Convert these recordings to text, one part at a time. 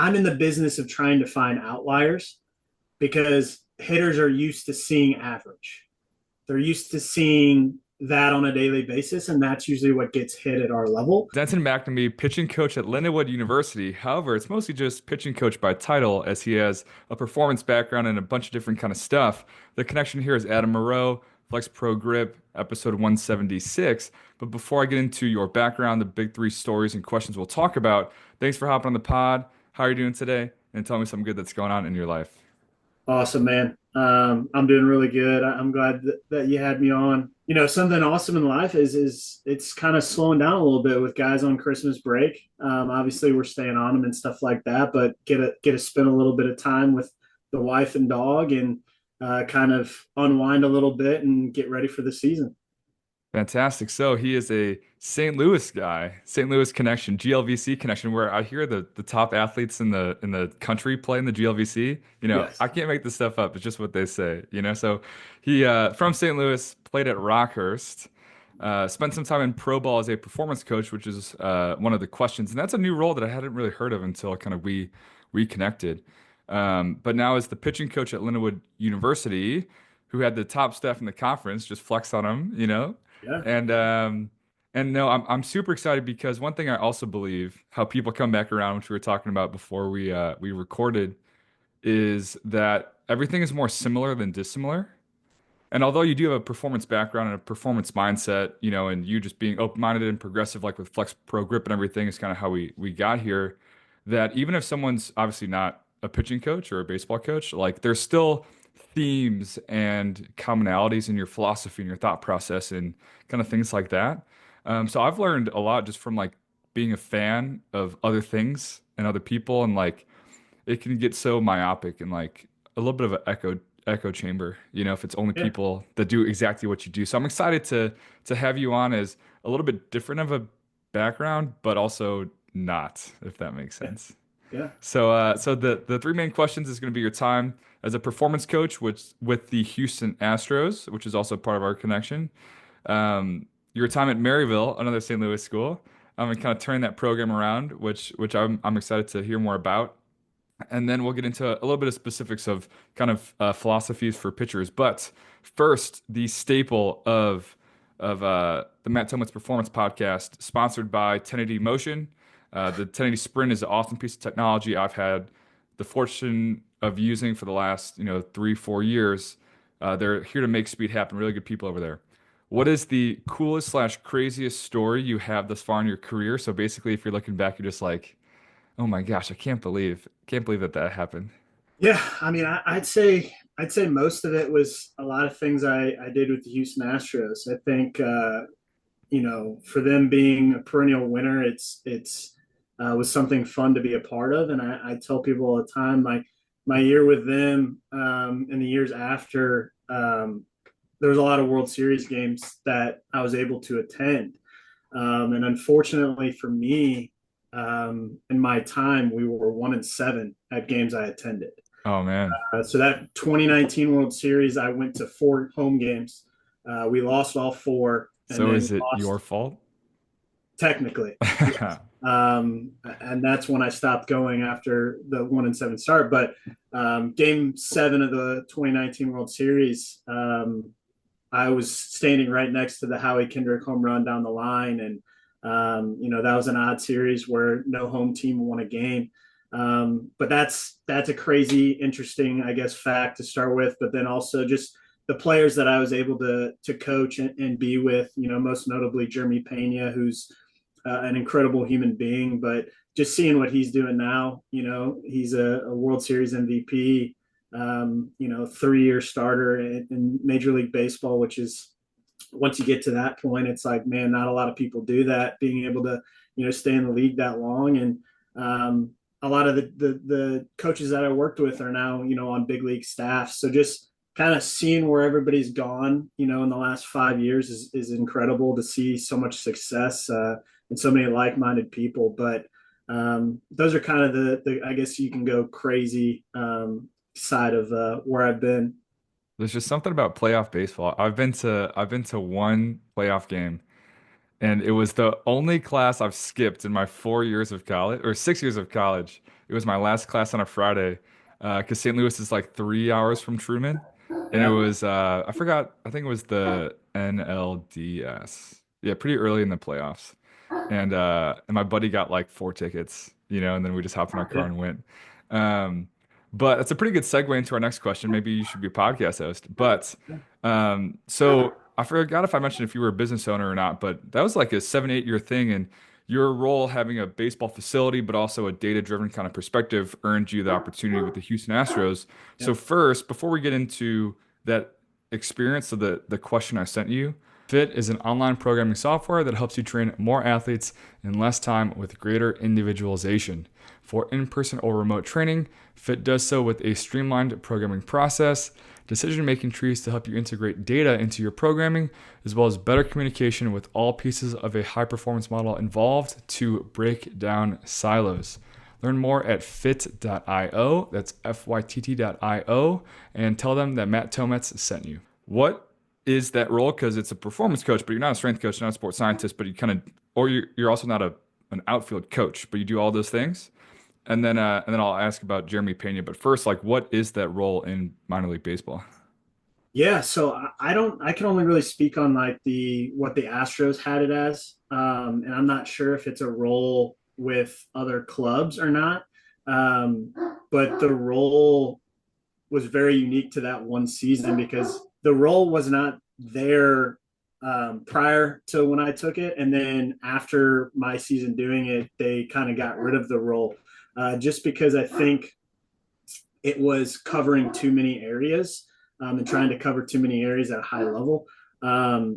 I'm in the business of trying to find outliers because hitters are used to seeing average. They're used to seeing that on a daily basis, and that's usually what gets hit at our level. Denton McNamee, pitching coach at Lindenwood University. However, it's mostly just pitching coach by title, as he has a performance background and a bunch of different kind of stuff. The connection here is Adam Moreau, Flex Pro Grip, episode 176. But before I get into your background, the big three stories and questions we'll talk about, thanks for hopping on the pod. How are you doing today? And tell me something good that's going on in your life. Awesome, man. I'm doing really good. I'm glad that you had me on. Something awesome in life is it's kind of slowing down a little bit with guys on Christmas break. Obviously, we're staying on them and stuff like that, but get to spend a little bit of time with the wife and dog and kind of unwind a little bit and get ready for the season. Fantastic. So he is a St. Louis guy, St. Louis connection, GLVC connection, where I hear the top athletes in the country play in the GLVC. Yes. I can't make this stuff up. It's just what they say. So he from St. Louis, played at Rockhurst, spent some time in pro ball as a performance coach, which is one of the questions, and that's a new role that I hadn't really heard of until kind of we reconnected. But now as the pitching coach at Lindenwood University, who had the top staff in the conference, just flex on him. Yeah. And no, I'm super excited because one thing I also believe how people come back around, which we were talking about before we recorded, is that everything is more similar than dissimilar. And although you do have a performance background and a performance mindset, and you just being open-minded and progressive, like with Flex Pro Grip and everything, is kind of how we got here. That even if someone's obviously not a pitching coach or a baseball coach, like there's still themes and commonalities in your philosophy and your thought process and kind of things like that. So I've learned a lot just from like being a fan of other things and other people, and like it can get so myopic and like a little bit of an echo chamber, if it's only Yeah. people that do exactly what you do. So I'm excited to have you on as a little bit different of a background, but also not, if that makes Yeah. sense. Yeah. So the three main questions is going to be your time as a performance coach with the Houston Astros, which is also part of our connection. Your time at Maryville, another St. Louis school, and kind of turning that program around, which I'm excited to hear more about. And then we'll get into a little bit of specifics of kind of philosophies for pitchers. But first, the staple of the Matt Tometz Performance Podcast, sponsored by 1080 Motion. The 1080 Sprint is an awesome piece of technology I've had the fortune of using for the last 3-4 years. They're here to make speed happen. Really good people over there. What is the coolest slash craziest story you have thus far in your career? So basically, if you're looking back, you're just like, oh my gosh, I can't believe that happened. Yeah, I mean, I'd say most of it was a lot of things I did with the Houston Astros. I think for them being a perennial winner, it's was something fun to be a part of. And I tell people all the time, my year with them and the years after, there was a lot of World Series games that I was able to attend. And unfortunately for me, in my time, we were 1-7 at games I attended. Oh man. So that 2019 World Series, I went to 4 home games. We lost all four, and So then is it your lost fault? technically. Yes. And that's when I stopped going after the 1-7 start. But Game 7 of the 2019 World Series, I was standing right next to the Howie Kendrick home run down the line, and that was an odd series where no home team won a game. But that's a crazy, interesting, I guess, fact to start with. But then also just the players that I was able to coach and be with, most notably Jeremy Peña, who's an incredible human being. But just seeing what he's doing now, he's a World Series MVP, 3-year starter in Major League Baseball, which is once you get to that point, it's like, man, not a lot of people do that. Being able to, stay in the league that long, and a lot of the coaches that I worked with are now, on big league staff. So just kind of seeing where everybody's gone, in the last 5 years is incredible to see so much success and so many like-minded people. But those are kind of the I guess you can go crazy side of where I've been. There's just something about playoff baseball. I've been to one playoff game, And it was the only class I've skipped in my 4 years of college or 6 years of college. It was my last class on a Friday because St. Louis is like 3 hours from Truman. And it Yeah. was, I forgot, I think it was the NLDS. Yeah, pretty early in the playoffs. And my buddy got like 4 tickets, and then we just hopped in our car Yeah. and went. Um, but it's a pretty good segue into our next question. Maybe you should be a podcast host. So I forgot if I mentioned if you were a business owner or not, but that was like a 7, 8 year thing, and your role having a baseball facility, but also a data-driven kind of perspective, earned you the opportunity with the Houston Astros. Yeah. So first, before we get into that experience, so the question I sent you. Fit is an online programming software that helps you train more athletes in less time with greater individualization. For in person or remote training, Fit does so with a streamlined programming process, decision making trees to help you integrate data into your programming, as well as better communication with all pieces of a high performance model involved to break down silos. Learn more at fit.io, that's fytt.io, and tell them that Matt Tometz sent you. What is that role? Because it's a performance coach, but you're not a strength coach, you're not a sports scientist, but you kind of, or you're also not an outfield coach, but you do all those things. And then I'll ask about Jeremy Peña. But first, like, what is that role in minor league baseball? Yeah, so I can only really speak on like the what the Astros had it as, and I'm not sure if it's a role with other clubs or not. Um, but the role was very unique to that one season because the role was not there prior to when I took it, and then after my season doing it, they kind of got rid of the role just because I think it was covering too many areas and trying to cover too many areas at a high level.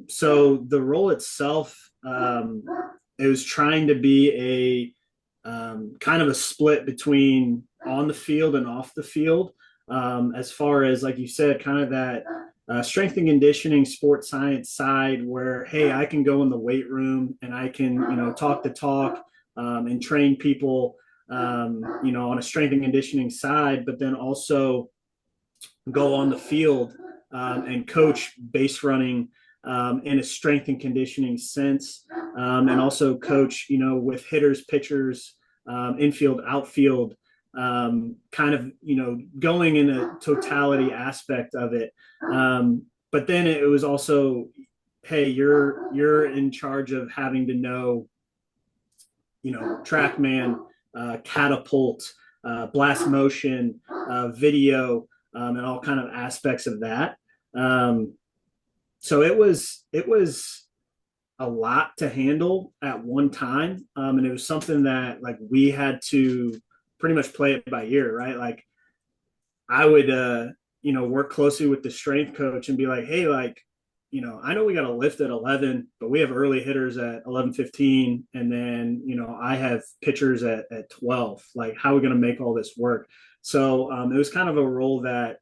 So the role itself, it was trying to be a kind of a split between on the field and off the field. As far as, like you said, kind of that strength and conditioning, sports science side where, hey, I can go in the weight room and I can, talk the talk and train people on a strength and conditioning side, but then also go on the field and coach base running in a strength and conditioning sense, and also coach, with hitters, pitchers, infield, outfield, kind of, going in a totality aspect of it. But then it was also, hey, you're in charge of having to know, TrackMan, catapult, blast motion, video, and all kind of aspects of that. Um, so it was a lot to handle at one time, and it was something that like we had to pretty much play it by ear, right? Like I would, work closely with the strength coach and be like, hey, like, I know we got to lift at 11, but we have early hitters at 11:15. And then, I have pitchers at 12. Like, how are we going to make all this work? So it was kind of a role that,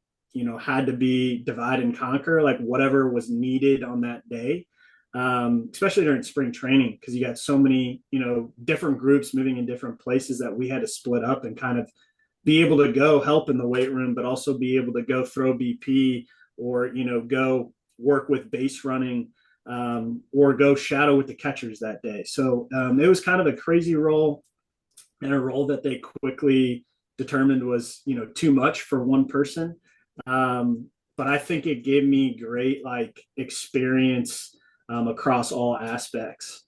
had to be divide and conquer, like whatever was needed on that day. Especially during spring training, because you got so many, different groups moving in different places that we had to split up and kind of be able to go help in the weight room, but also be able to go throw BP or, go work with base running or go shadow with the catchers that day. So it was kind of a crazy role and a role that they quickly determined was, too much for one person. But I think it gave me great like experience across all aspects.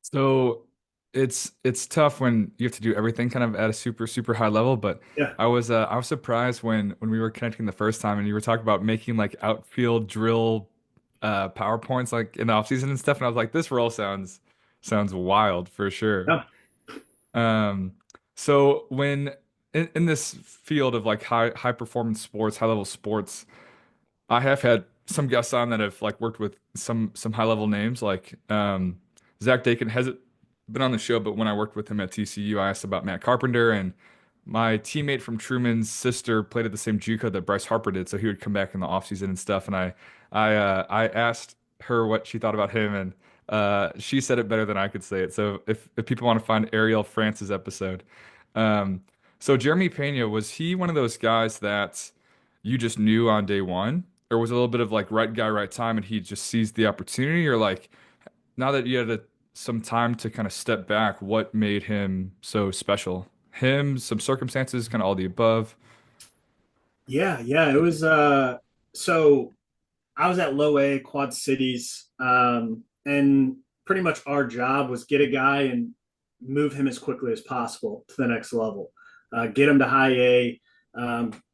So it's tough when you have to do everything kind of at a super super high level. But Yeah. I was surprised when we were connecting the first time and you were talking about making like outfield drill PowerPoints like in the off season and stuff, and I was like, this role sounds wild for sure. Yeah. Um, so when in this field of like high performance sports, high level sports, I have had some guests on that have like worked with some high level names like Zach Dakin hasn't been on the show, but when I worked with him at TCU, I asked about Matt Carpenter, and my teammate from Truman's sister played at the same JUCO that Bryce Harper did, so he would come back in the offseason and stuff. And I asked her what she thought about him, and she said it better than I could say it. So if people want to find Ariel France's episode, um, so Jeremy Pena, was he one of those guys that you just knew on day one, or was it a little bit of like right guy, right time, and he just seized the opportunity, or like now that you had some time to kind of step back, what made him so special? Him, some circumstances, kind of all the above. Yeah, it was so I was at low A Quad Cities, and pretty much our job was get a guy and move him as quickly as possible to the next level. Get him to high A,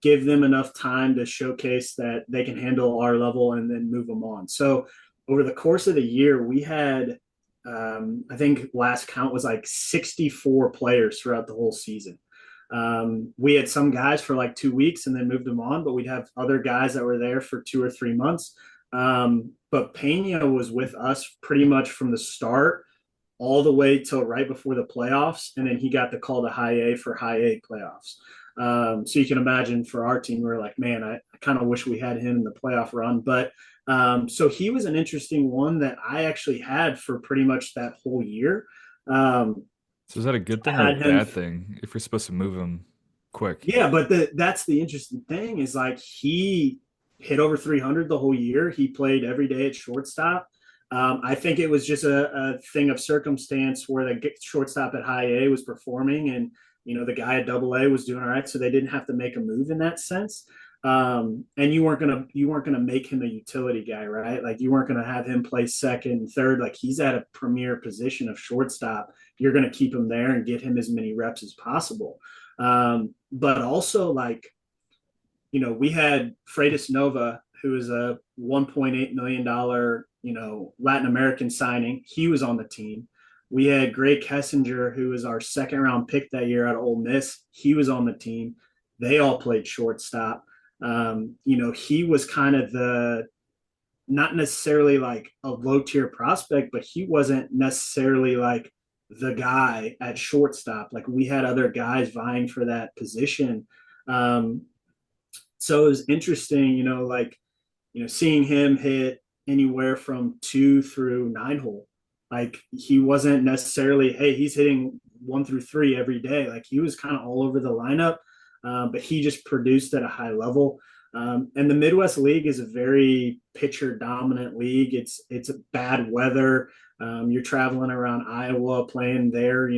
give them enough time to showcase that they can handle our level, and then move them on. So over the course of the year, we had, I think last count was like 64 players throughout the whole season. We had some guys for like 2 weeks and then moved them on, but we'd have other guys that were there for 2 or 3 months. But Peña was with us pretty much from the start all the way till right before the playoffs, and then he got the call to high A for high A playoffs. So you can imagine for our team, we were like, man, I kind of wish we had him in the playoff run. But so he was an interesting one that I actually had for pretty much that whole year. Um, So is that a good I thing or a had him. bad thing if you're supposed to move him quick? Yeah, but that's the interesting thing is like he hit over 300 the whole year. He played every day at shortstop. I think it was just a thing of circumstance where the shortstop at high A was performing, and the guy at double A was doing all right, so they didn't have to make a move in that sense. And you weren't gonna make him a utility guy, right? Like you weren't gonna have him play second, third. Like he's at a premier position of shortstop. You're gonna keep him there and get him as many reps as possible. But also like we had Freitas Nova, who is a $1.8 million Latin American signing. He was on the team. We had Gray Kessinger, who was our second round pick that year out of Ole Miss. He was on the team. They all played shortstop. He was kind of the not necessarily like a low tier prospect, but he wasn't necessarily like the guy at shortstop. Like we had other guys vying for that position. Um, so it was interesting, seeing him hit anywhere from 2 through 9 hole. Like he wasn't necessarily, hey, he's hitting 1 through 3 every day. Like he was kind of all over the lineup, but he just produced at a high level. And the Midwest League is a very pitcher dominant league. It's a bad weather. You're traveling around Iowa playing there,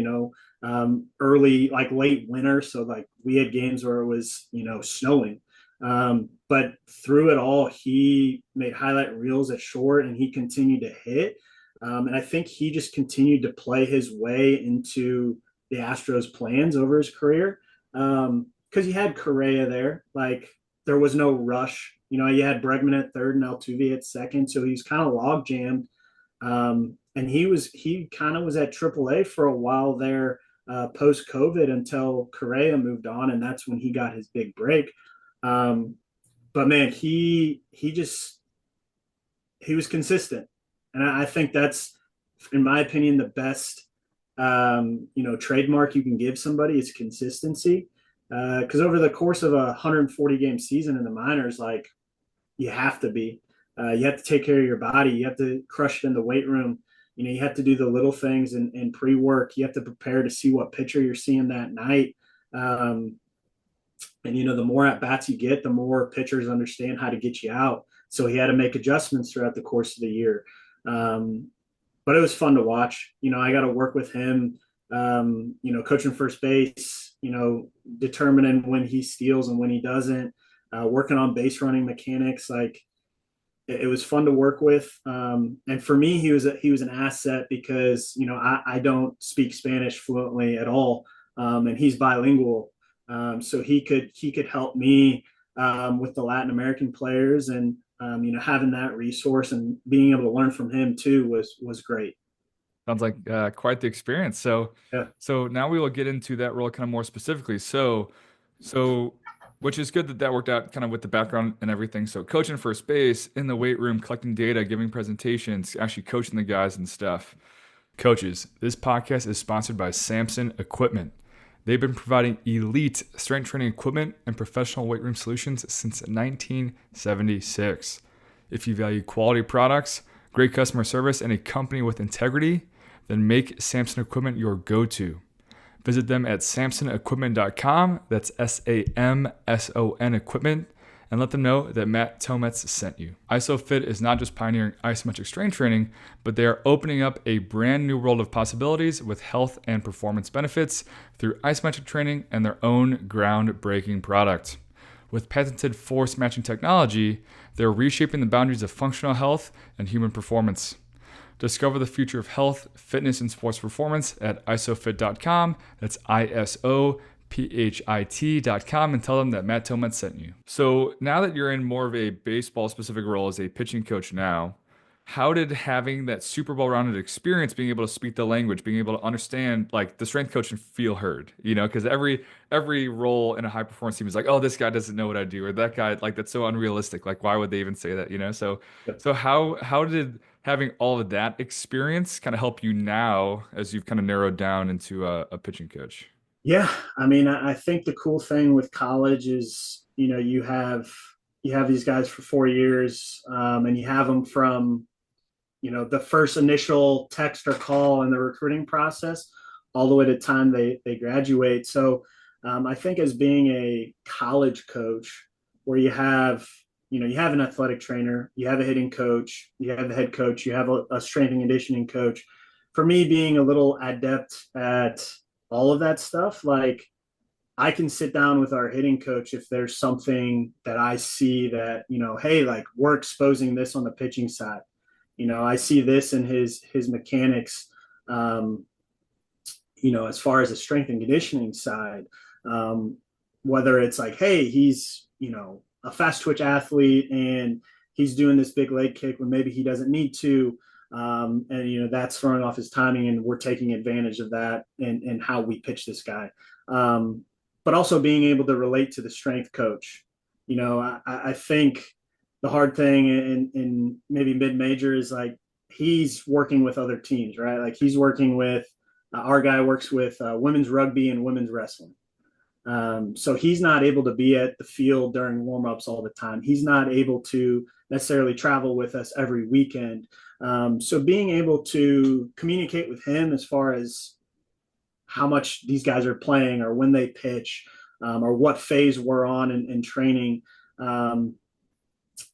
early, like late winter. So like we had games where it was, snowing. But through it all, he made highlight reels at short and he continued to hit. And I think he just continued to play his way into the Astros plans over his career. Because you had Correa there. Like there was no rush. You had Bregman at third and Altuve at second. So he was kind of log jammed. And he kind of was at AAA for a while there, post COVID until Correa moved on. And that's when he got his big break. But man, he was consistent, and I think that's, in my opinion, the best trademark you can give somebody is consistency. Because over the course of a 140 game season in the minors, like you have to you have to take care of your body. You have to crush it in the weight room. You have to do the little things and pre-work. You have to prepare to see what pitcher you're seeing that night. And the more at bats you get, the more pitchers understand how to get you out. So he had to make adjustments throughout the course of the year. But it was fun to watch. I got to work with him, coaching first base, determining when he steals and when he doesn't, working on base running mechanics. Like it was fun to work with. And for me, he was an asset because, I don't speak Spanish fluently at all. And he's bilingual. So he could help me with the Latin American players, and having that resource and being able to learn from him too was great. Sounds like quite the experience. So, Yeah. so now we will get into that role kind of more specifically. So, which is good that that worked out kind of with the background and everything. So, coaching first base, in the weight room, collecting data, giving presentations, actually coaching the guys and stuff. Coaches, this podcast is sponsored by Samson Equipment. They've been providing elite strength training equipment and professional weight room solutions since 1976. If you value quality products, great customer service, and a company with integrity, then make Samson Equipment your go-to. Visit them at samsonequipment.com. That's SAMSON Equipment. and let them know that Matt Tometz sent you. ISOFIT is not just pioneering isometric strength training, but they are opening up a brand new world of possibilities with health and performance benefits through isometric training and their own groundbreaking product. With patented force matching technology, they're reshaping the boundaries of functional health and human performance. Discover the future of health, fitness, and sports performance at isofit.com. That's ISOPHIT.com, and tell them that Matt Tillman sent you. So now that you're in more of a baseball specific role as a pitching coach now, how did having that super well-rounded experience, being able to speak the language, being able to understand like the strength coach and feel heard, because every role in a high performance team is like, oh, this guy doesn't know what I do, or that guy, like, that's so unrealistic. Like, why would they even say that? So how did having all of that experience kind of help you now as you've kind of narrowed down into a pitching coach? Yeah, I mean, I think the cool thing with college is, you have these guys for 4 years, and you have them from, the first initial text or call in the recruiting process all the way to the time they graduate. So I think as being a college coach, where you have an athletic trainer, you have a hitting coach, you have the head coach, you have a strength and conditioning coach. For me, being a little adept at all of that stuff, like, I can sit down with our hitting coach if there's something that I see that, hey, like, we're exposing this on the pitching side. I see this in his mechanics, as far as the strength and conditioning side, whether it's like, hey, he's, a fast twitch athlete and he's doing this big leg kick when maybe he doesn't need to. And that's throwing off his timing, and we're taking advantage of that and how we pitch this guy. But also being able to relate to the strength coach. I think the hard thing in maybe mid-major is, like, he's working with other teams, right? Like, he's working with our guy works with women's rugby and women's wrestling. So he's not able to be at the field during warm-ups all the time. He's not able to necessarily travel with us every weekend. So being able to communicate with him as far as how much these guys are playing, or when they pitch, or what phase we're on in training,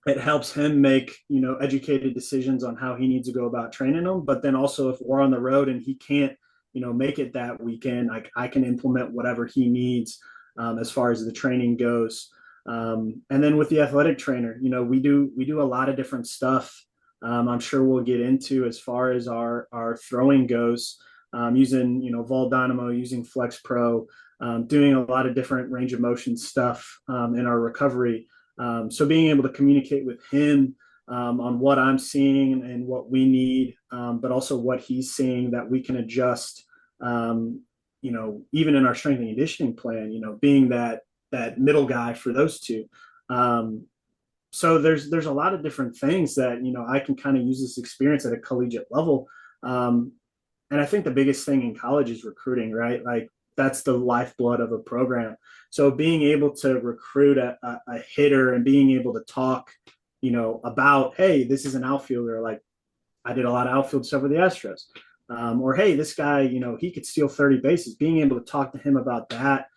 it helps him make, educated decisions on how he needs to go about training them. But then also, if we're on the road and he can't, make it that weekend, I can implement whatever he needs, as far as the training goes. And then with the athletic trainer, we do a lot of different stuff. I'm sure we'll get into as far as our throwing goes, using, Vol Dynamo, using Flex Pro, doing a lot of different range of motion stuff in our recovery. So being able to communicate with him on what I'm seeing and what we need, but also what he's seeing that we can adjust, even in our strength and conditioning plan, being that middle guy for those two. So there's a lot of different things that, I can kind of use this experience at a collegiate level. And I think the biggest thing in college is recruiting, right? Like, that's the lifeblood of a program. So being able to recruit a hitter and being able to talk, about, hey, this is an outfielder. Like, I did a lot of outfield stuff with the Astros. Or, hey, this guy, he could steal 30 bases. Being able to talk to him about that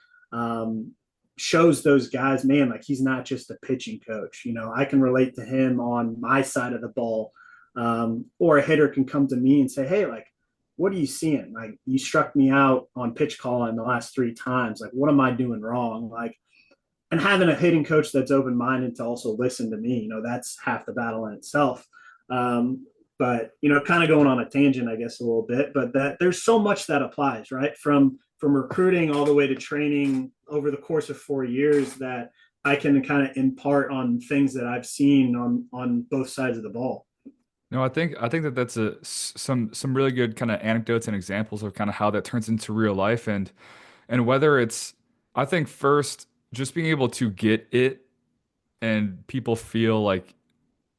shows those guys, man, like, he's not just a pitching coach. I can relate to him on my side of the ball. Or a hitter can come to me and say, hey, like, what are you seeing? Like, you struck me out on pitch calling the last 3 times. Like, what am I doing wrong? Like, and having a hitting coach that's open-minded to also listen to me, that's half the battle in itself. But, kind of going on a tangent, I guess, a little bit, but that there's so much that applies, right? From recruiting all the way to training over the course of 4 years, that I can kind of impart on things that I've seen on both sides of the ball. No, I think that that's some really good kind of anecdotes and examples of kind of how that turns into real life, and whether it's, I think, first, just being able to get it and people feel like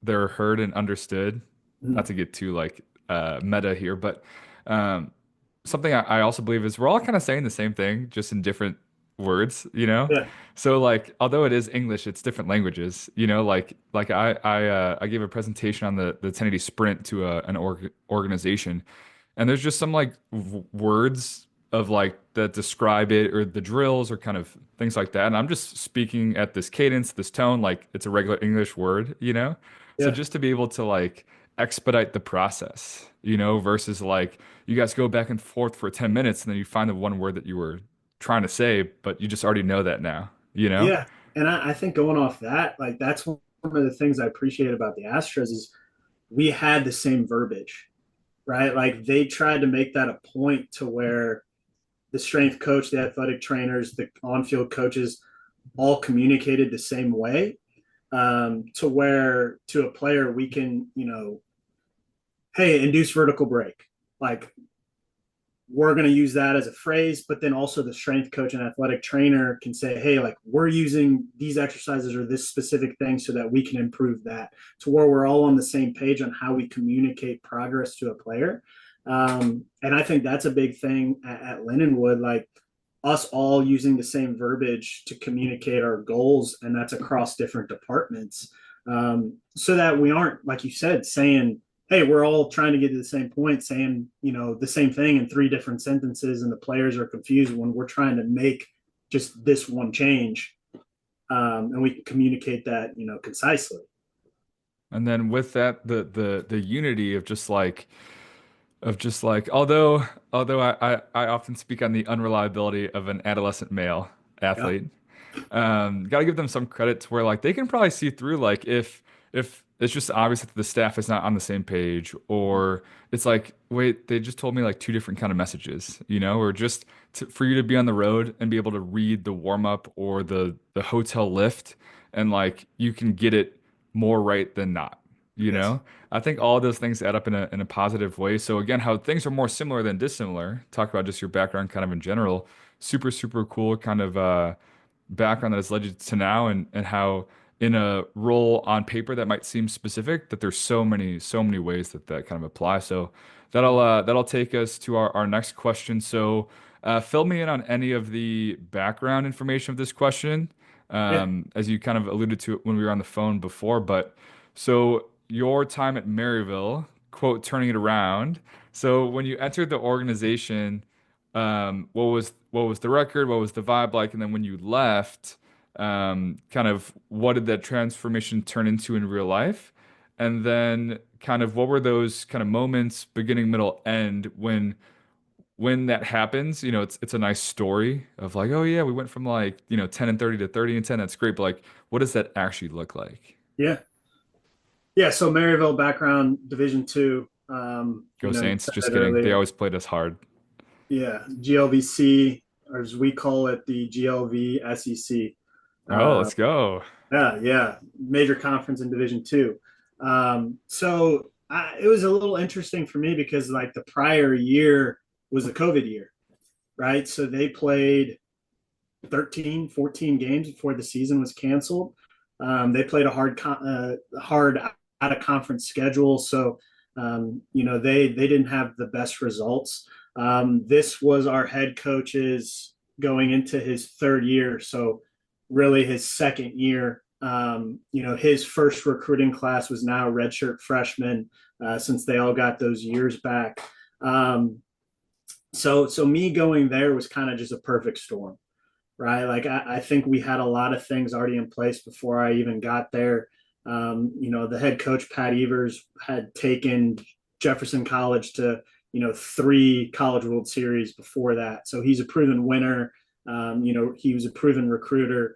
they're heard and understood. Not to get too like meta here, but um, something I also believe is we're all kind of saying the same thing, just in different words. Yeah. So like, although it is English, it's different languages. Like I gave a presentation on the 1080 sprint to an organization, and there's just some like words of like that describe it or the drills or kind of things like that. And I'm just speaking at this cadence, this tone, like it's a regular English word, you know? So Yeah. just to be able to like expedite the process, you know, versus like you guys go back and forth for 10 minutes and then you find the one word that you were trying to say, but you just already know that now, you know? Yeah. And I think going off that, like that's one of the things I appreciate about the Astros is we had the same verbiage, right? Like they tried to make that a point to where the strength coach, the athletic trainers, the on-field coaches all communicated the same way, to where to a player we can, hey, induce vertical break. Like we're going to use that as a phrase, but then also the strength coach and athletic trainer can say, hey, like we're using these exercises or this specific thing so that we can improve that, to where we're all on the same page on how we communicate progress to a player. And I think that's a big thing at Lindenwood, like us all using the same verbiage to communicate our goals, and that's across different departments, so that we aren't, like you said, saying, hey, we're all trying to get to the same point, saying, the same thing in three different sentences, and the players are confused when we're trying to make just this one change. And we can communicate that, concisely. And then with that, the unity of just like although I often speak on the unreliability of an adolescent male Yeah. athlete, got to give them some credit to where like they can probably see through like if it's just obvious that the staff is not on the same page, or it's like, wait, they just told me like two different kind of messages, you know, or just for you to be on the road and be able to read the warm up or the hotel lift, and like you can get it more right than not, you Yes. know. I think all of those things add up in a positive way. So again, how things are more similar than dissimilar. Talk about just your background kind of in general. Super, super cool kind of background that has led you to now, and how in a role on paper that might seem specific, that there's so many ways that that kind of apply. So that'll take us to our next question. So fill me in on any of the background information of this question, Yeah. as you kind of alluded to it when we were on the phone before. But so your time at Maryville, quote, turning it around. So when you entered the organization, what was the record? What was the vibe like? And then when you left, kind of what did that transformation turn into in real life? And then kind of what were those kind of moments, beginning, middle, end, when that happens? You know, it's a nice story of like, oh yeah, we went from like, 10 and 30 to 30 and 10. That's great. But like, what does that actually look like? Yeah. Yeah. So Maryville background, Division II. Go You Saints. said Just it kidding. They earlier. always played us hard. Yeah. GLVC, or as we call it, the GLV SEC. Oh, Uh, let's go. yeah. Yeah. Major conference in Division II. It was a little interesting for me because like the prior year was a COVID year, right? So they played 13, 14 games before the season was canceled. They played a hard out of conference schedule, so they didn't have the best results. This was our head coach's going into his third year, so really his second year. His first recruiting class was now redshirt freshmen, since they all got those years back. So me going there was kind of just a perfect storm, right? Like I think we had a lot of things already in place before I even got there. The head coach Pat Evers had taken Jefferson College to three College World Series before that, so he's a proven winner. He was a proven recruiter.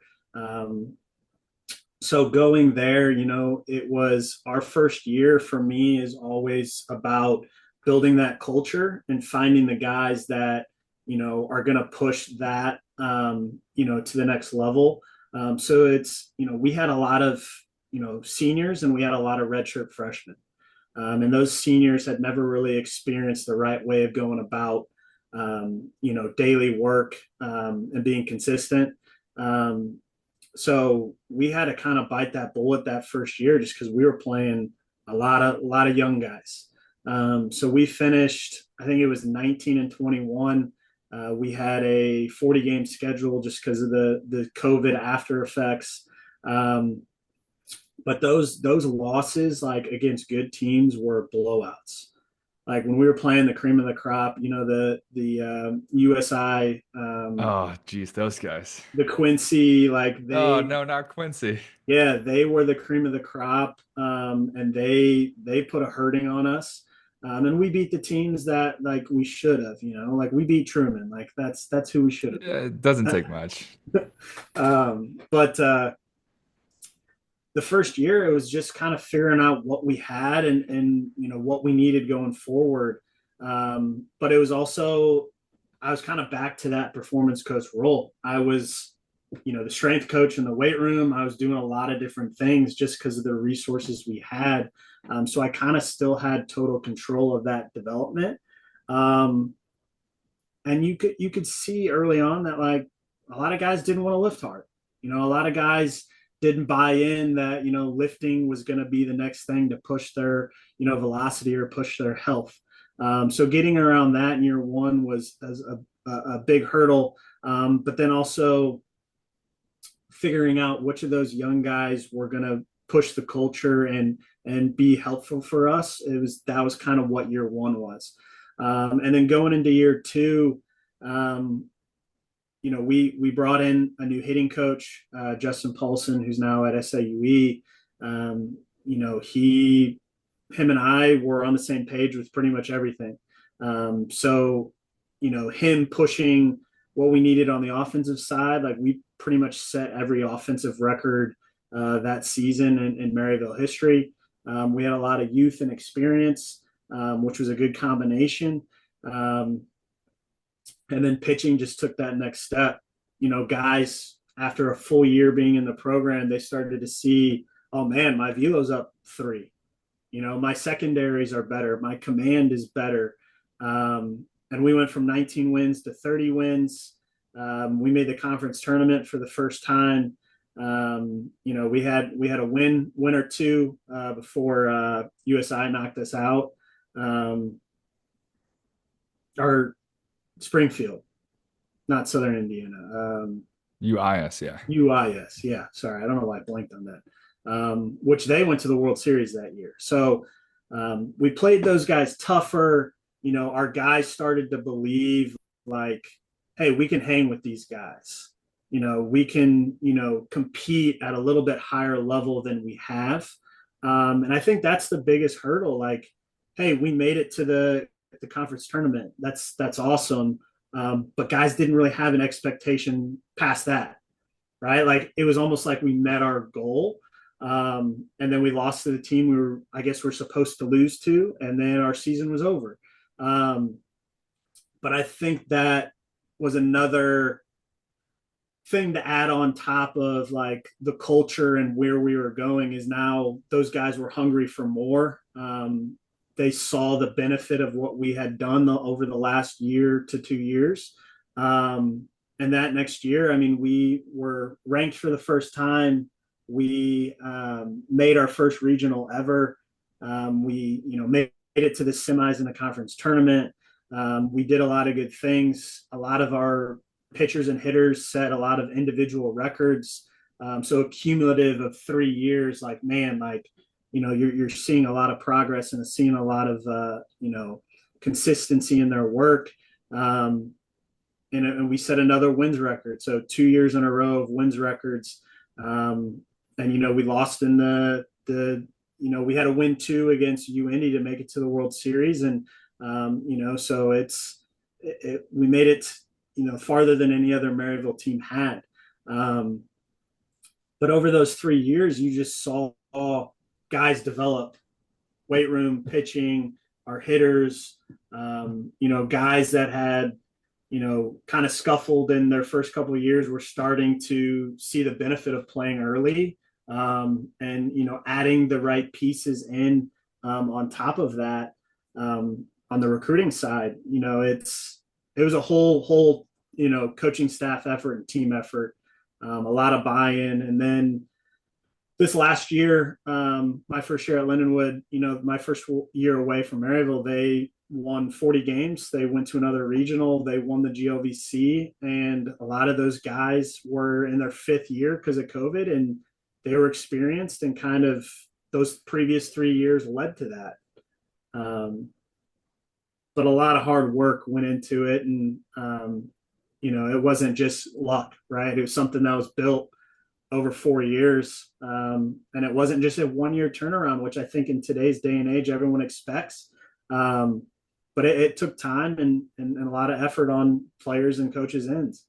So going there, it was our first year. For me, is always about building that culture and finding the guys that are going to push that to the next level. So it's we had a lot of seniors, and we had a lot of redshirt freshmen, and those seniors had never really experienced the right way of going about daily work, and being consistent. Um, so we had to kind of bite that bullet that first year, just because we were playing a lot of young guys. So we finished, I think it was 19 and 21. We had a 40 game schedule just because of the COVID after effects. Um, but those losses, like against good teams, were blowouts. like when we were playing the cream of the crop, the USI, Oh, geez, those guys. the Quincy, Oh no, not Quincy. yeah, they were the cream of the crop, and they put a hurting on us, and we beat the teams that like we should have, like we beat Truman, like that's who we should have Yeah, it doesn't beat. take much. But the first year, it was just kind of figuring out what we had and what we needed going forward. But it was also, I was kind of back to that performance coach role. I was, the strength coach in the weight room. I was doing a lot of different things just because of the resources we had. So I kind of still had total control of that development. Um, and you could see early on that like a lot of guys didn't want to lift hard. A lot of guys didn't buy in that lifting was going to be the next thing to push their velocity or push their health. So getting around that in year one was a big hurdle. But then also figuring out which of those young guys were going to push the culture and be helpful for us. That was kind of what year one was. And then going into year two, we brought in a new hitting coach, Justin Paulson, who's now at SAUE. Him and I were on the same page with pretty much everything. So, him pushing what we needed on the offensive side, like we pretty much set every offensive record that season in Maryville history. We had a lot of youth and experience, which was a good combination. And then pitching just took that next step. Guys, after a full year being in the program, they started to see, oh man, my velo's up 3. My secondaries are better. My command is better. And we went from 19 wins to 30 wins. We made the conference tournament for the first time. We had a win or two before USI knocked us out. Our Springfield, not Southern Indiana. UIS, yeah. UIS, yeah. Sorry, I don't know why I blanked on that. Which they went to the World Series that year. So we played those guys tougher. Our guys started to believe like, hey, we can hang with these guys. We can, compete at a little bit higher level than we have. And I think that's the biggest hurdle. Like, hey, we made it to the conference tournament. That's awesome. But guys didn't really have an expectation past that, right? Like it was almost like we met our goal. And then we lost to the team we're supposed to lose to, and then our season was over. But I think that was another thing to add on top of like the culture and where we were going is now those guys were hungry for more. They saw the benefit of what we had done over the last year to 2 years. And that next year, I mean, we were ranked for the first time. We made our first regional ever. We, made it to the semis in the conference tournament. We did a lot of good things. A lot of our pitchers and hitters set a lot of individual records. So a cumulative of 3 years, like, man, like, you're seeing a lot of progress and seeing a lot of, consistency in their work. And we set another wins record. So 2 years in a row of wins records. And, we lost in we had a win 2 against UIndy to make it to the World Series. And, so we made it, farther than any other Maryville team had. But over those 3 years, you just saw guys develop, weight room, pitching, our hitters, guys that had, kind of scuffled in their first couple of years were starting to see the benefit of playing early, and, adding the right pieces in on top of that. On the recruiting side, it was a whole, coaching staff effort and team effort, a lot of buy-in. And then this last year, my first year at Lindenwood, my first year away from Maryville, they won 40 games. They went to another regional. They won the GLVC. And a lot of those guys were in their 5th year because of COVID, and they were experienced, and kind of those previous 3 years led to that. but a lot of hard work went into it. And, it wasn't just luck, right? It was something that was built over 4 years. And it wasn't just a 1 year turnaround, which I think in today's day and age, everyone expects. Um, but it took time and a lot of effort on players and coaches' ends.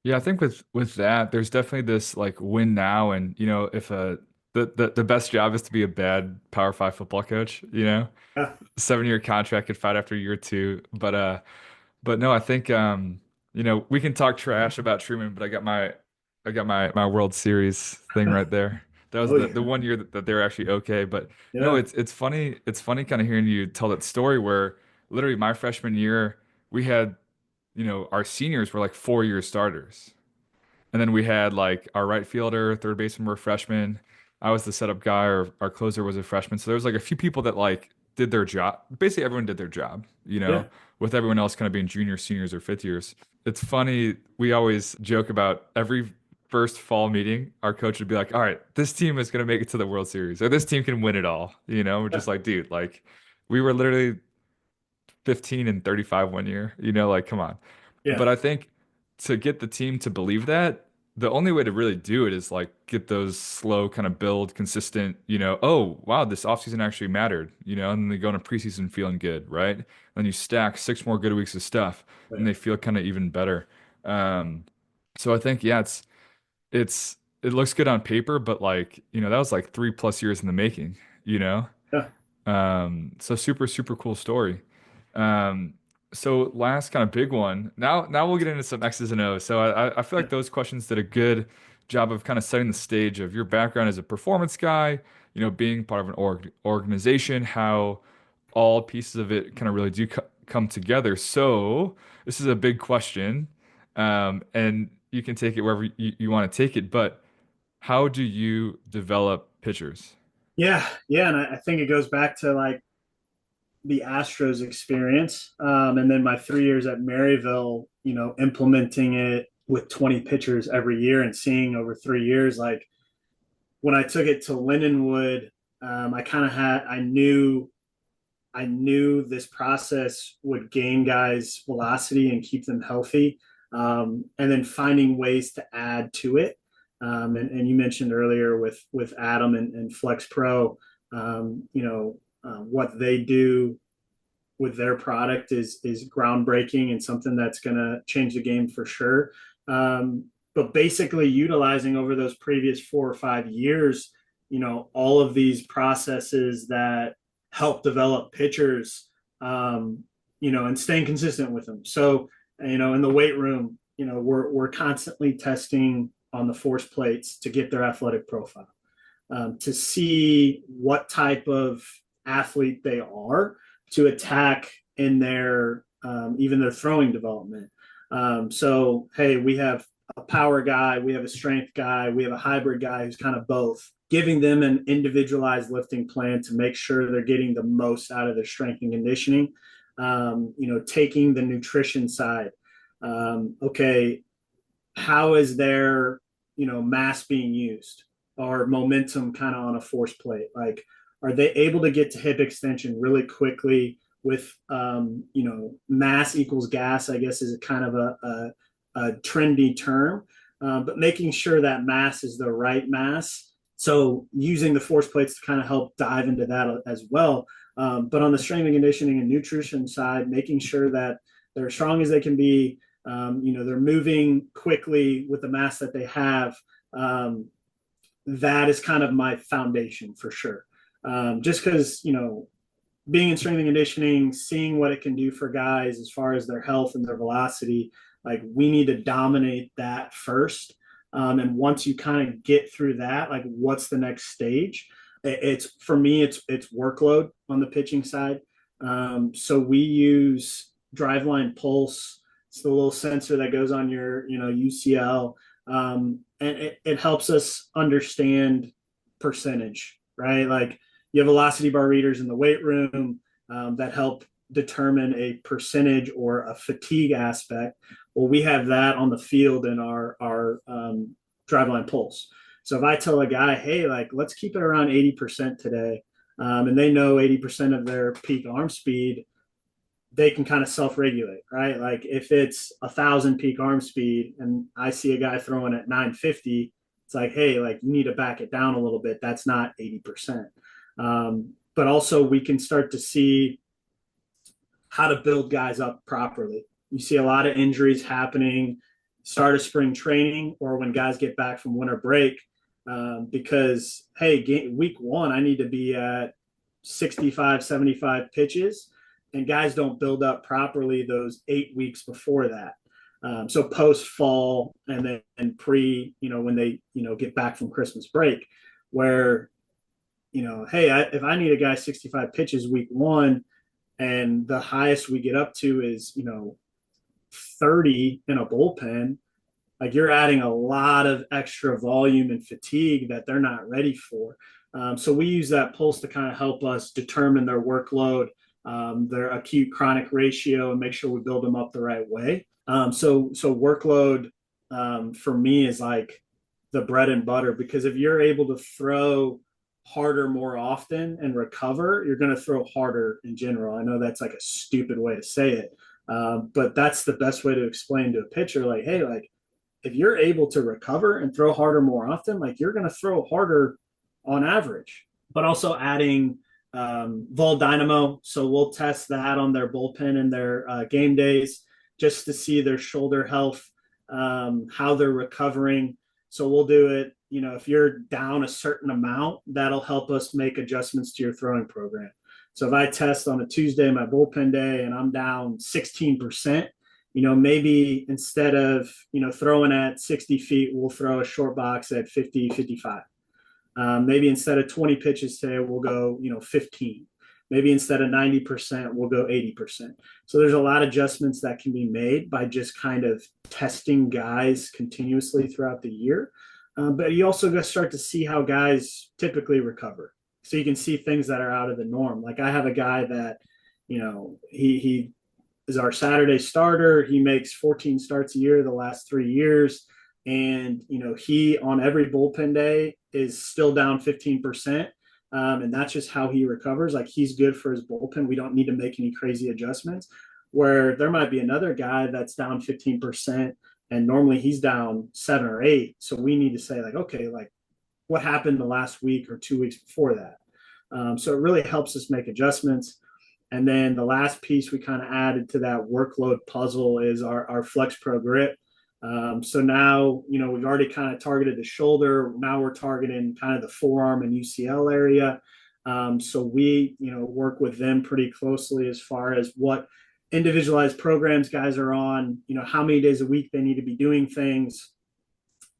Yeah, I think with that, there's definitely this like win now, and if the best job is to be a bad Power Five football coach, 7-year contract could fight after year two. But no, I think we can talk trash about Truman, but I got my World Series thing right there. That was Oh the yeah, one year that they were actually okay. But no, yeah, it's funny kind of hearing you tell that story where literally my freshman year we had, our seniors were like 4-year starters. And then we had like our right fielder, third baseman were freshmen. I was the setup guy, or our closer was a freshman. So there was like a few people that like did their job. Basically, everyone did their job, yeah, with everyone else kind of being juniors, seniors, or fifth years. It's funny. We always joke about every first fall meeting, our coach would be like, all right, this team is going to make it to the World Series, or this team can win it all. We're yeah, just like, dude, like we were literally 15 and 35 one year, like come on. yeah, But I think to get the team to believe that, the only way to really do it is like get those slow kind of build consistent, oh wow, this offseason actually mattered, and then they go into preseason feeling good, right? Then you stack 6 more good weeks of stuff and right. they feel kind of even better. Um, so I think, yeah, it looks good on paper, but like, that was like 3+ years in the making, you know? Yeah, So super, super cool story. Um, so last kind of big one. Now we'll get into some X's and O's. So I feel like those questions did a good job of kind of setting the stage of your background as a performance guy, being part of an organization, how all pieces of it kind of really do come together. So this is a big question, and you can take it wherever you want to take it. But how do you develop pitchers? yeah, yeah. And I think it goes back to like the Astros experience. And then my 3 years at Maryville, implementing it with 20 pitchers every year and seeing over 3 years, like when I took it to Lindenwood, I kind of I knew this process would gain guys velocity and keep them healthy. And then finding ways to add to it. And you mentioned earlier with Adam and Flex Pro, what they do with their product is groundbreaking and something that's going to change the game for sure. But basically, utilizing over those previous 4 or 5 years, all of these processes that help develop pitchers, and staying consistent with them. So, in the weight room, we're constantly testing on the force plates to get their athletic profile, to see what type of athlete they are to attack in their even their throwing development. So, hey, we have a power guy, we have a strength guy, we have a hybrid guy who's kind of both. Giving them an individualized lifting plan to make sure they're getting the most out of their strength and conditioning. Taking the nutrition side. Okay, how is their mass being used or momentum kind of on a force plate? Like, are they able to get to hip extension really quickly with mass equals gas, I guess, is a kind of a trendy term, but making sure that mass is the right mass. So using the force plates to kind of help dive into that as well. But on the strength and conditioning and nutrition side, making sure that they're as strong as they can be. They're moving quickly with the mass that they have. That is kind of my foundation for sure. Just because, being in strength and conditioning, seeing what it can do for guys as far as their health and their velocity, like we need to dominate that first. And once you kind of get through that, like what's the next stage? It's for me, it's workload on the pitching side. So we use driveline pulse. It's the little sensor that goes on your, UCL. And it helps us understand percentage, right? Like you have velocity bar readers in the weight room that help determine a percentage or a fatigue aspect. Well, we have that on the field in our driveline pulse. So if I tell a guy, hey, like let's keep it around 80% today, and they know 80% of their peak arm speed, they can kind of self-regulate, right? Like if it's 1,000 peak arm speed and I see a guy throwing at 950, it's like, hey, like you need to back it down a little bit. That's not 80%. But also we can start to see how to build guys up properly. You see a lot of injuries happening start of spring training or when guys get back from winter break, because, hey, week one, I need to be at 65, 75 pitches, and guys don't build up properly those 8 weeks before that. So post fall and then pre, when they, get back from Christmas break, where, hey, if I need a guy 65 pitches week one, and the highest we get up to is 30 in a bullpen, like you're adding a lot of extra volume and fatigue that they're not ready for. So we use that pulse to kind of help us determine their workload, their acute chronic ratio, and make sure we build them up the right way. So workload, for me, is like the bread and butter, because if you're able to throw harder more often and recover, you're going to throw harder in general. I know that's like a stupid way to say it, but that's the best way to explain to a pitcher, like, hey, like if you're able to recover and throw harder more often, like you're going to throw harder on average. But also adding Vol Dynamo. So we'll test that on their bullpen and their game days just to see their shoulder health, how they're recovering. So we'll do it, if you're down a certain amount, that'll help us make adjustments to your throwing program. So if I test on a Tuesday, my bullpen day, and I'm down 16%, maybe instead of, throwing at 60 feet, we'll throw a short box at 50, 55. Maybe instead of 20 pitches today, we'll go, 15. Maybe instead of 90%, we'll go 80%. So there's a lot of adjustments that can be made by just kind of testing guys continuously throughout the year. But you also got to start to see how guys typically recover. So you can see things that are out of the norm. Like I have a guy that, he is our Saturday starter. He makes 14 starts a year the last 3 years. And, he on every bullpen day is still down 15%. And that's just how he recovers. Like he's good for his bullpen. We don't need to make any crazy adjustments. Where there might be another guy that's down 15%, and normally he's down 7 or 8. So we need to say like, okay, like what happened the last week or 2 weeks before that? So it really helps us make adjustments. And then the last piece we kind of added to that workload puzzle is our Flex Pro grip. So now, we've already kind of targeted the shoulder. Now we're targeting kind of the forearm and UCL area. So we, work with them pretty closely as far as what individualized programs guys are on, how many days a week they need to be doing things.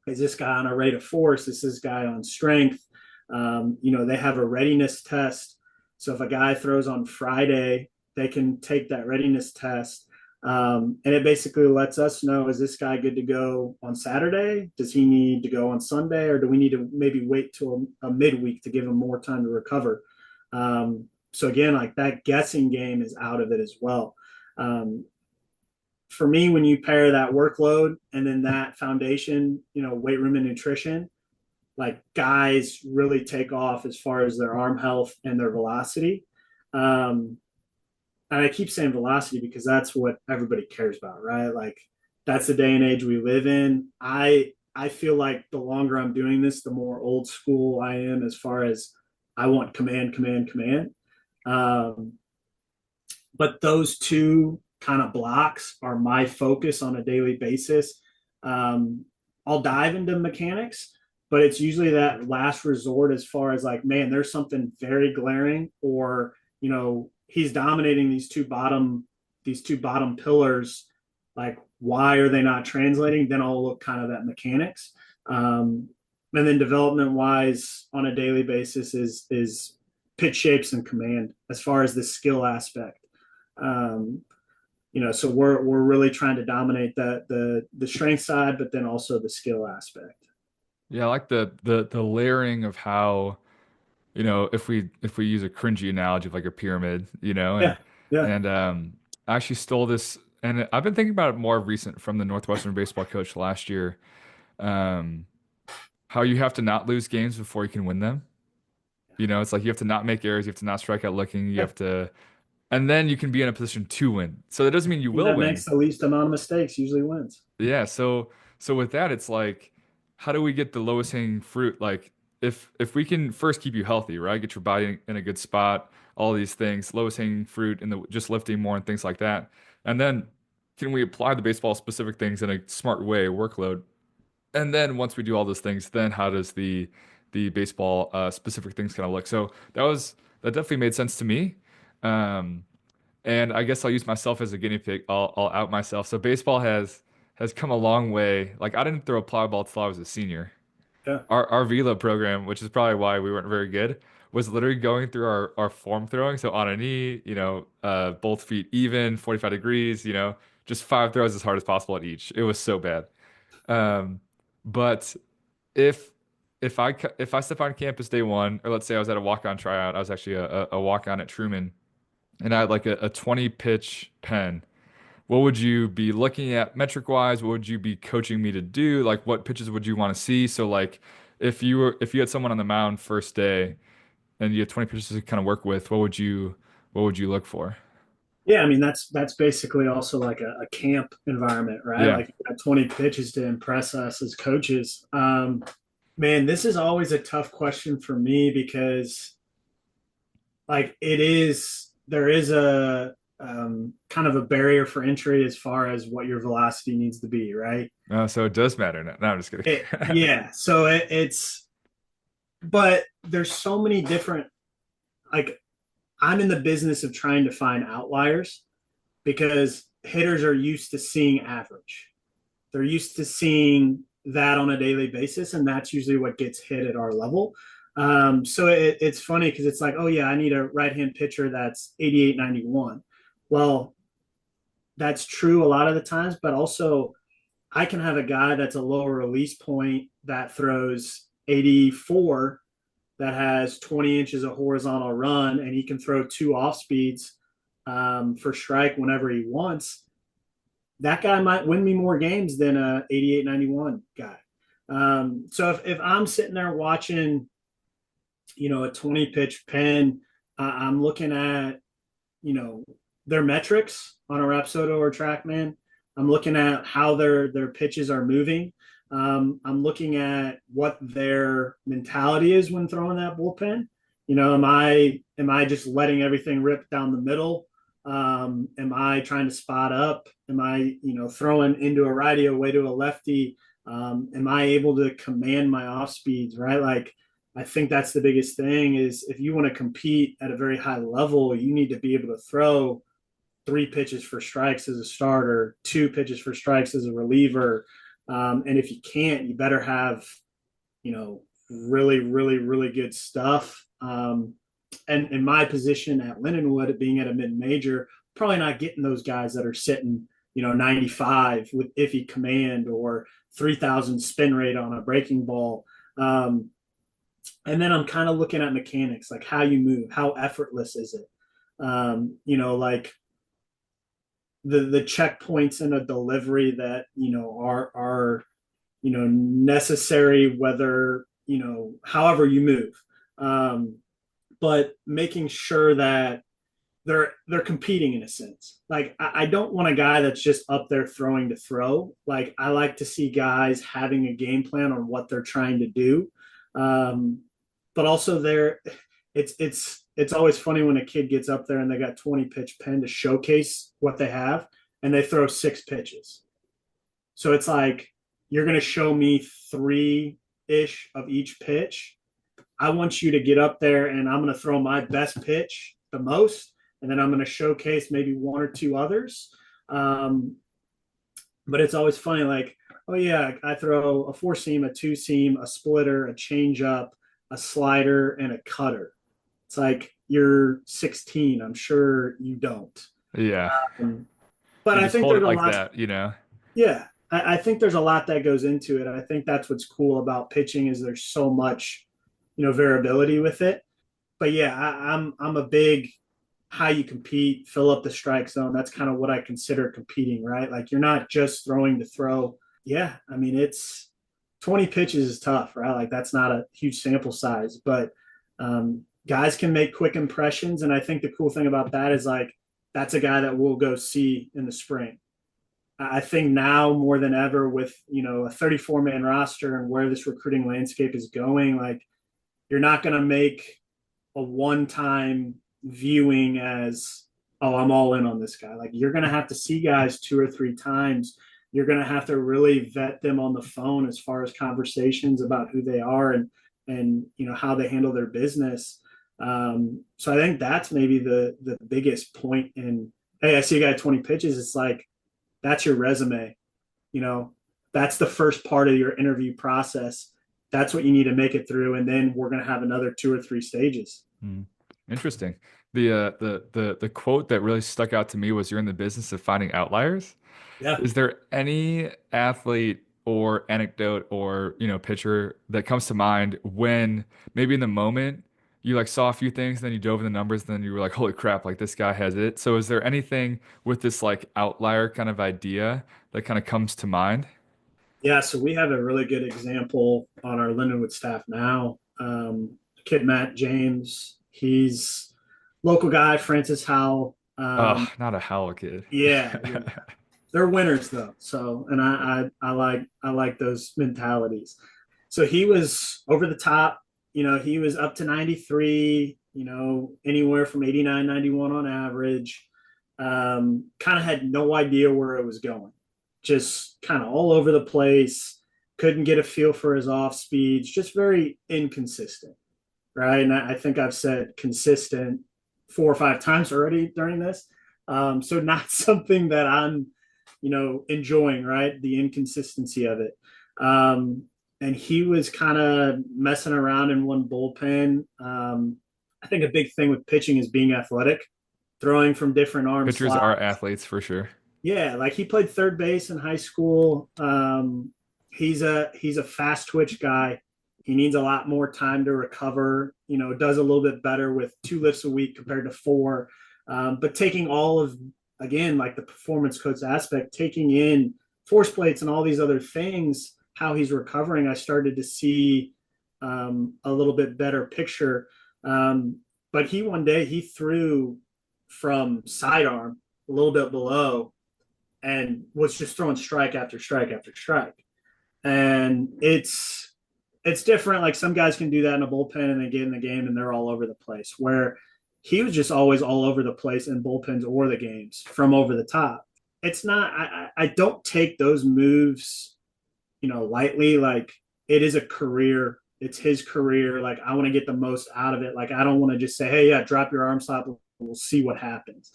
Is this guy on a rate of force? Is this guy on strength? They have a readiness test. So if a guy throws on Friday, they can take that readiness test. And it basically lets us know, is this guy good to go on Saturday? Does he need to go on Sunday? Or do we need to maybe wait till a midweek to give him more time to recover? So again, like that guessing game is out of it as well. For me, when you pair that workload and then that foundation, weight room and nutrition, like guys really take off as far as their arm health and their velocity. And I keep saying velocity because that's what everybody cares about, right? Like that's the day and age we live in. I feel like the longer I'm doing this, the more old school I am as far as I want command, command, command. But those two kind of blocks are my focus on a daily basis. I'll dive into mechanics, but it's usually that last resort as far as like, man, there's something very glaring, or, he's dominating these two bottom pillars. Like, why are they not translating? Then I'll look kind of at mechanics. And then development wise on a daily basis is pitch shapes and command as far as the skill aspect. So we're really trying to dominate the strength side, but then also the skill aspect. Yeah, I like the layering of how, if we use a cringy analogy of like a pyramid, Yeah, yeah, I actually stole this, and I've been thinking about it more recent from the Northwestern baseball coach last year. Um, how you have to not lose games before you can win them. It's like you have to not make errors, you have to not strike out looking, you yeah, have to and then you can be in a position to win. So that doesn't mean you Team will that makes win. the least amount of mistakes usually wins. Yeah, so with that, it's like, how do we get the lowest hanging fruit? Like, if we can first keep you healthy, right? Get your body in a good spot, all these things, lowest hanging fruit, and the just lifting more and things like that. And then can we apply the baseball specific things in a smart way, workload? And then once we do all those things, then how does the baseball specific things kind of look? So that definitely made sense to me. Um, and I guess I'll use myself as a guinea pig. I'll out myself. So baseball has come a long way. Like I didn't throw a fly ball till I was a senior. Yeah. Our Velo program, which is probably why we weren't very good, was literally going through our form throwing. So on a knee, both feet even, 45 degrees, just five throws as hard as possible at each. It was so bad. Um, but if if I step on campus day one, or let's say I was at a walk-on tryout, I was actually a walk-on at Truman, and I had like a 20 pitch pen. What would you be looking at metric wise? What would you be coaching me to do? Like what pitches would you want to see? So like if you had someone on the mound first day and you had 20 pitches to kind of work with, what would you look for? Yeah, I mean that's basically also like a camp environment, right? Yeah. Like you got 20 pitches to impress us as coaches. Man, this is always a tough question for me because like there is a kind of a barrier for entry as far as what your velocity needs to be, right? So it does matter. No, I'm just kidding. Yeah, so it's but there's so many different like I'm in the business of trying to find outliers because hitters are used to seeing average. They're used to seeing that on a daily basis, and that's usually what gets hit at our level. So it's funny because it's like, oh yeah, I need a right-hand pitcher that's 88, 91. Well, that's true a lot of the times, but also I can have a guy that's a lower release point that throws 84 that has 20 inches of horizontal run and he can throw two off speeds for strike whenever he wants. That guy might win me more games than a 88, 91 guy. So if I'm sitting there watching, a 20 pitch pen, I'm looking at, you know, their metrics on a Rapsodo or TrackMan. I'm looking at how their pitches are moving. I'm looking at what their mentality is when throwing that bullpen. Am I just letting everything rip down the middle? Am I trying to spot up? Am I, throwing into a righty away to a lefty? Am I able to command my off speeds, right? Like, I think that's the biggest thing is if you want to compete at a very high level, you need to be able to throw three pitches for strikes as a starter, two pitches for strikes as a reliever. And if you can't, you better have, really, really, really good stuff. And in my position at Lindenwood, being at a mid-major, probably not getting those guys that are sitting, 95 with iffy command or 3,000 spin rate on a breaking ball. And then I'm kind of looking at mechanics, like how you move, how effortless is it? Like the checkpoints in a delivery that, are necessary, whether, however you move. But making sure that they're competing in a sense. Like I don't want a guy that's just up there throwing to throw. Like I like to see guys having a game plan on what they're trying to do. But also it's always funny when a kid gets up there and they got 20 pitch pen to showcase what they have and they throw six pitches. So it's like you're going to show me three ish of each pitch. I want you to get up there and I'm going to throw my best pitch the most, and then I'm going to showcase maybe one or two others. But it's always funny, like, oh yeah, I throw a four seam, a two seam, a splitter, a changeup, a slider, and a cutter. It's like you're 16. I'm sure you don't. Yeah. But You I just think hold there's it a like lot. that. Yeah, I think there's a lot that goes into it. I think that's what's cool about pitching is there's so much, variability with it. But yeah, I'm a big how you compete, fill up the strike zone. That's kind of what I consider competing, right? Like you're not just throwing to throw. Yeah, I mean it's 20 pitches is tough, right? Like that's not a huge sample size, but guys can make quick impressions, and I think the cool thing about that is like that's a guy that we'll go see in the spring. I think now more than ever with, a 34-man roster and where this recruiting landscape is going, like you're not going to make a one-time viewing as, oh, I'm all in on this guy. Like you're going to have to see guys two or three times. You're going to have to really vet them on the phone as far as conversations about who they are and how they handle their business. So I think that's maybe the biggest point in, hey, I see a guy 20 pitches. It's like that's your resume. You know, that's the first part of your interview process. That's what you need to make it through, and then we're going to have another two or three stages. Hmm. Interesting. The quote that really stuck out to me was you're in the business of finding outliers. Yeah. Is there any athlete or anecdote or, pitcher that comes to mind when maybe in the moment you like saw a few things, then you dove in the numbers, then you were like, holy crap, like this guy has it. So is there anything with this like outlier kind of idea that kind of comes to mind? Yeah, so we have a really good example on our Lindenwood staff now. Kid Matt James, he's local guy, Francis Howell. Oh, not a Howell kid. Yeah, they're winners though. So, and I like those mentalities. So he was over the top. He was up to 93. Anywhere from 89, 91 on average. Kind of had no idea where it was going. Just kind of all over the place. Couldn't get a feel for his off speeds. Just very inconsistent, right? And I think I've said consistent 4 or 5 times already during this. So not something that I'm enjoying, right? The inconsistency of it. And he was kind of messing around in one bullpen. I think a big thing with pitching is being athletic, throwing from different arm Pitchers slots. are athletes for sure. Yeah, like he played third base in high school. He's a fast twitch guy. He needs a lot more time to recover. Does a little bit better with 2 lifts a week compared to 4. But taking all of, again, like the performance coach aspect, taking in force plates and all these other things, how he's recovering, I started to see a little bit better picture. But one day he threw from sidearm a little bit below and was just throwing strike after strike after strike. And it's different. Like some guys can do that in a bullpen and they get in the game and they're all over the place. Where he was just always all over the place in bullpens or the games from over the top. It's not. I don't take those moves, lightly. Like it is a career. It's his career. Like I want to get the most out of it. Like I don't want to just say, hey, yeah, drop your arm slap. We'll see what happens.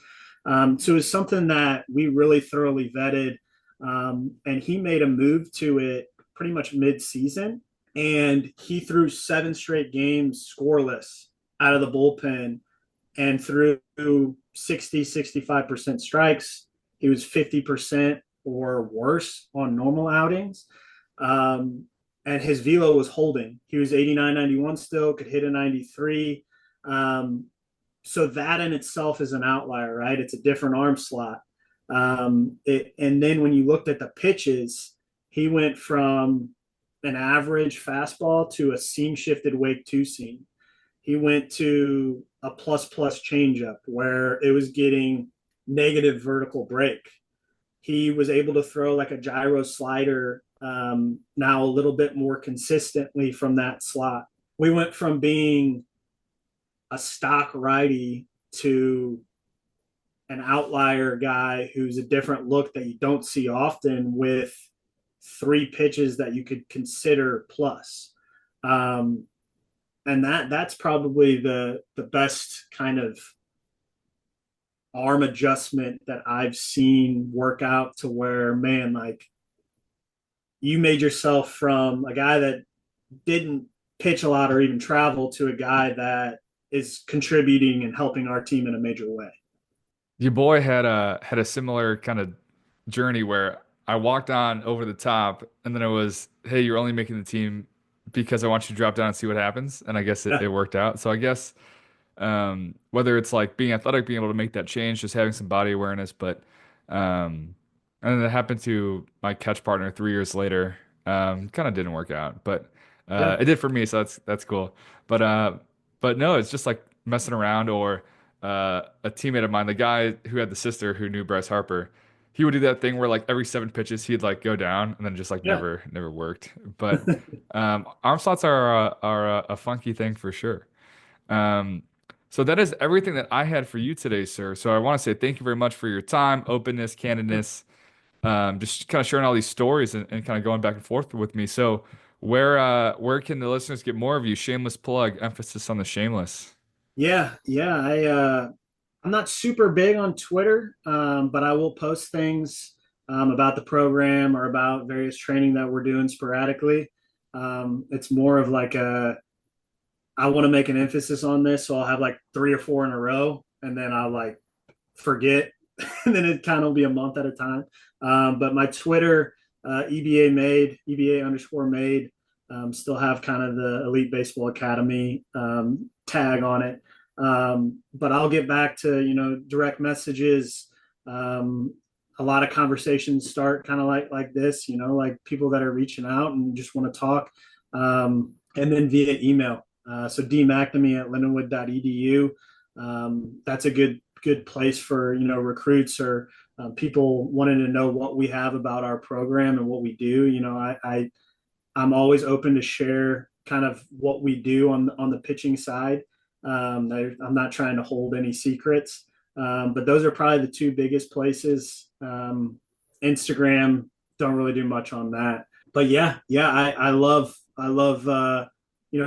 So it's something that we really thoroughly vetted. And he made a move to it pretty much mid-season. And he threw 7 straight games scoreless out of the bullpen and threw 65% strikes. He was 50% or worse on normal outings. And his velo was holding. He was 89, 91 still, could hit a 93. So that in itself is an outlier, right? It's a different arm slot. And then when you looked at the pitches, he went from an average fastball to a seam shifted wake 2 seam. He went to a plus changeup where it was getting negative vertical break. He was able to throw like a gyro slider now a little bit more consistently from that slot. We went from being a stock righty to an outlier guy who's a different look that you don't see often with 3 pitches that you could consider plus. And that's probably the best kind of arm adjustment that I've seen work out to where, man, like you made yourself from a guy that didn't pitch a lot or even travel to a guy that is contributing and helping our team in a major way. Your boy had a similar kind of journey where I walked on over the top, and then it was, hey, you're only making the team because I want you to drop down and see what happens. And I guess it, Yeah, it worked out. So I guess whether it's like being athletic, being able to make that change, just having some body awareness, but and then it happened to my catch partner 3 years later. Kind of didn't work out, but yeah, it did for me, so that's cool. But no, it's just like messing around or a teammate of mine, the guy who had the sister who knew Bryce Harper, he would do that thing where like every 7 pitches he'd like go down and then just like Yeah. never worked. But arm slots are a funky thing for sure. Um, so that is everything that I had for you today, sir. So I want to say thank you very much for your time, openness, candidness, just kind of sharing all these stories and kind of going back and forth with me. So where can the listeners get more of you? Shameless plug, emphasis on the shameless. Yeah. I'm not super big on Twitter, but I will post things about the program or about various training that we're doing sporadically. It's more of like I want to make an emphasis on this, so I'll have like 3 or 4 in a row, and then I'll like forget, and then it kind of will be a month at a time. But my Twitter, EBA underscore made, still have kind of the Elite Baseball Academy tag on it. But I'll get back to, direct messages. A lot of conversations start kind of like this, like people that are reaching out and just want to talk. And then via email. So dmcnamee at lindenwood.edu. That's a good place for, recruits or people wanting to know what we have about our program and what we do. I'm always open to share kind of what we do on the pitching side. I'm not trying to hold any secrets, but those are probably the two biggest places. Instagram, don't really do much on that, but yeah, I love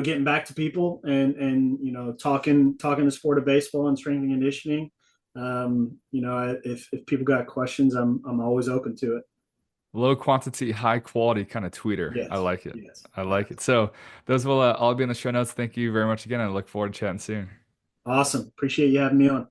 getting back to people and talking the sport of baseball and strength and conditioning. If people got questions, I'm always open to it. Low quantity, high quality kind of tweeter. I Yes, like it. yes, I like yes. it. So those will all be in the show notes. Thank you very much again. I look forward to chatting soon. Awesome. Appreciate you having me on.